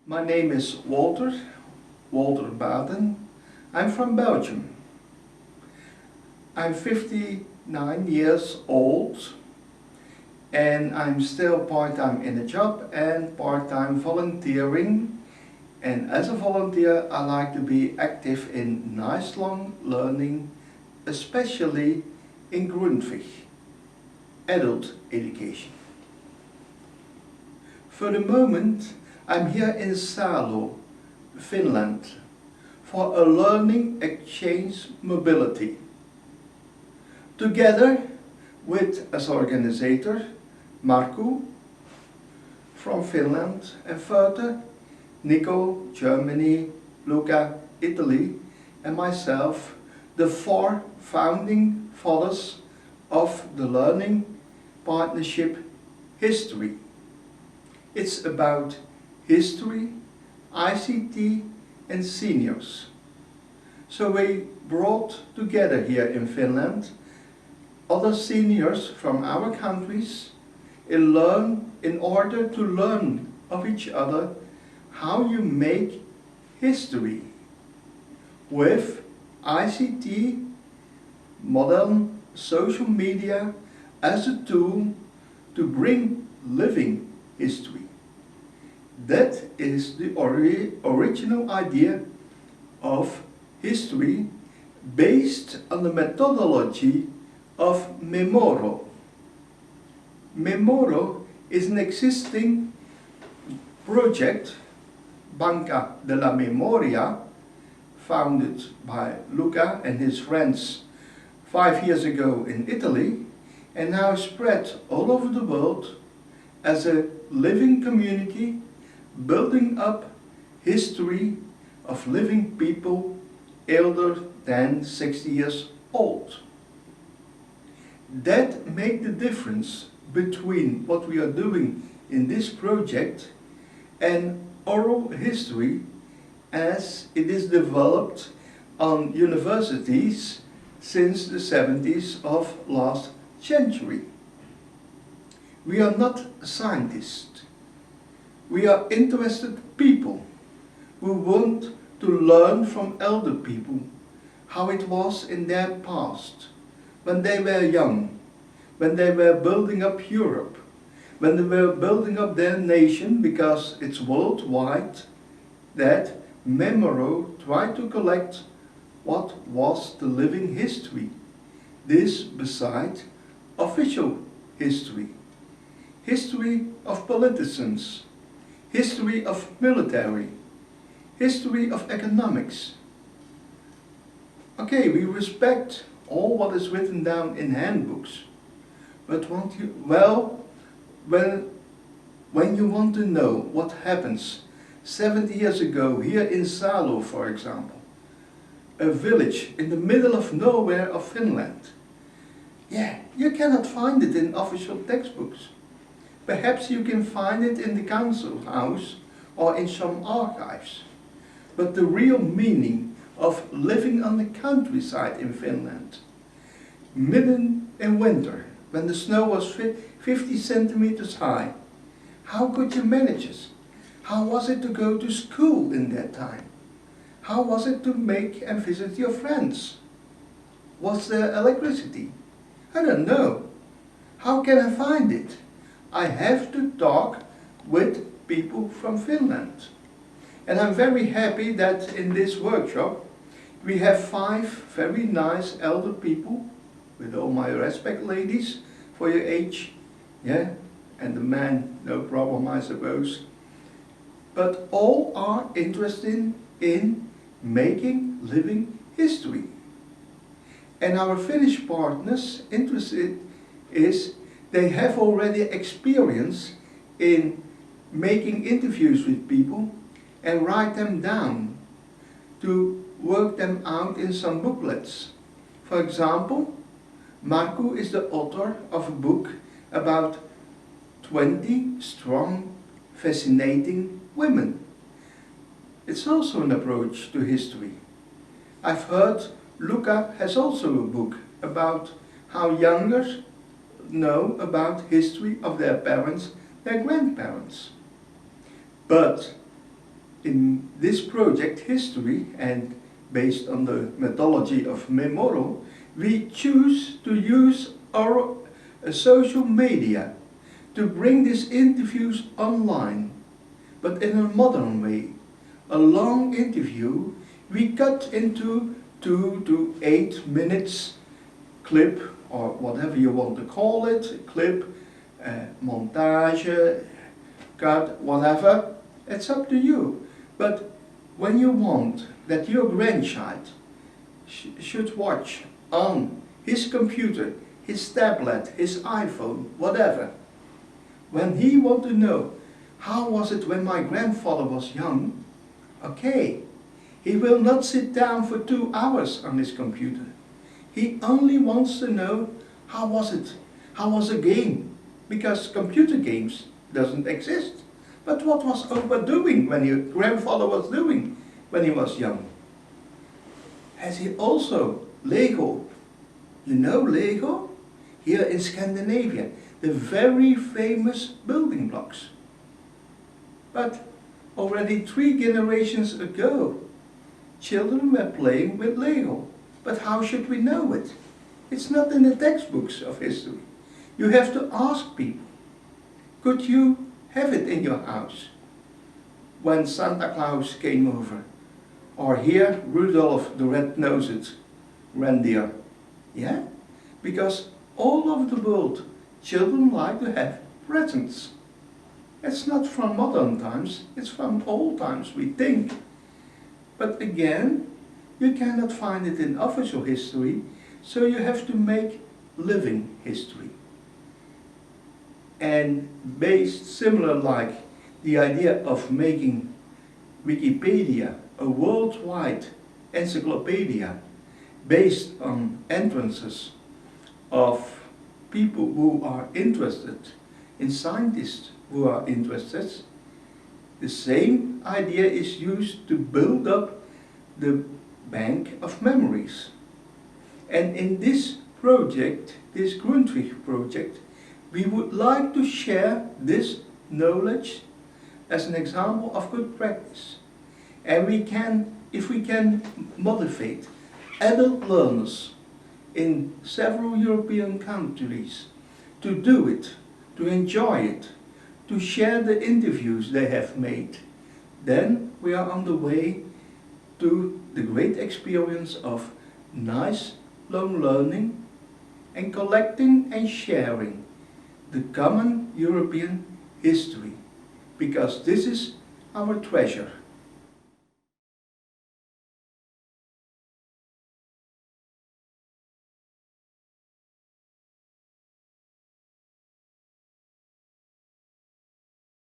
My name is Walter Baeten. I'm from Belgium. I'm 59 years old and I'm still part-time in a job and part-time volunteering. And as a volunteer I like to be active in lifelong learning, especially in Grundtvig, adult education. For the moment I'm here in Salo, Finland, for a learning exchange mobility. Together with as organizer Markku from Finland and further Nico, Germany, Luca, Italy and myself, the 4 founding fathers of the Learning Partnership history. It's about history, ICT and seniors. So we brought together here in Finland other seniors from our countries in order to learn of each other how you make history with ICT, modern social media as a tool to bring living history. That is the original idea of history based on the methodology of Memoro. Memoro is an existing project, Banca della Memoria, founded by Luca and his friends 5 years ago in Italy and now spread all over the world as a living community building up history of living people older than 60 years old. That makes the difference between what we are doing in this project and oral history as it is developed on universities since the 70s of last century. We are not scientists. We are interested people who want to learn from elder people how it was in their past, when they were young, when they were building up Europe, when they were building up their nation, because it's worldwide that Memoro tried to collect what was the living history. This beside official history, history of politicians, history of military, history of economics. Okay, we respect all what is written down in handbooks, but when you want to know what happens 70 years ago here in Salo, for example, a village in the middle of nowhere of Finland, yeah, you cannot find it in official textbooks. Perhaps you can find it in the council house or in some archives. But the real meaning of living on the countryside in Finland, midden in winter, when the snow was 50 centimeters high, how could you manage it? How was it to go to school in that time? How was it to make and visit your friends? Was there electricity? I don't know. How can I find it? I have to talk with people from Finland. And I'm very happy that in this workshop we have 5 very nice elder people, with all my respect, ladies, for your age, yeah, and the man, no problem I suppose. But all are interested in making living history. And our Finnish partners interested is they have already experience in making interviews with people and write them down to work them out in some booklets. For example, Markku is the author of a book about 20 strong, fascinating women. It's also an approach to history. I've heard Luca has also a book about how youngers know about history of their parents, their grandparents. But in this project history, and based on the methodology of Memoro, we choose to use our social media to bring these interviews online, but in a modern way. A long interview we cut into 2 to 8 minutes clip, or whatever you want to call it, clip, montage, cut, whatever, it's up to you. But when you want that your grandchild should watch on his computer, his tablet, his iPhone, whatever, when he wants to know how was it when my grandfather was young, okay, he will not sit down for 2 hours on his computer. He only wants to know how was it, how was a game, because computer games doesn't exist. But what was Opa doing when your grandfather was doing when he was young? Has he also Lego? You know Lego? Here in Scandinavia, the very famous building blocks. But already 3 generations ago, children were playing with Lego. But how should we know it? It's not in the textbooks of history. You have to ask people. Could you have it in your house when Santa Claus came over? Or here, Rudolph the Red-Nosed Reindeer. Yeah? Because all over the world, children like to have presents. It's not from modern times, it's from old times, we think. But again, you cannot find it in official history, so you have to make living history. And based similar like the idea of making Wikipedia a worldwide encyclopedia based on entrances of people who are interested, in scientists who are interested, the same idea is used to build up the bank of memories. And in this project, this Grundtvig project, we would like to share this knowledge as an example of good practice. And we can, if we can motivate adult learners in several European countries to do it, to enjoy it, to share the interviews they have made, then we are on the way to the great experience of nice long learning and collecting and sharing the common European history, because this is our treasure.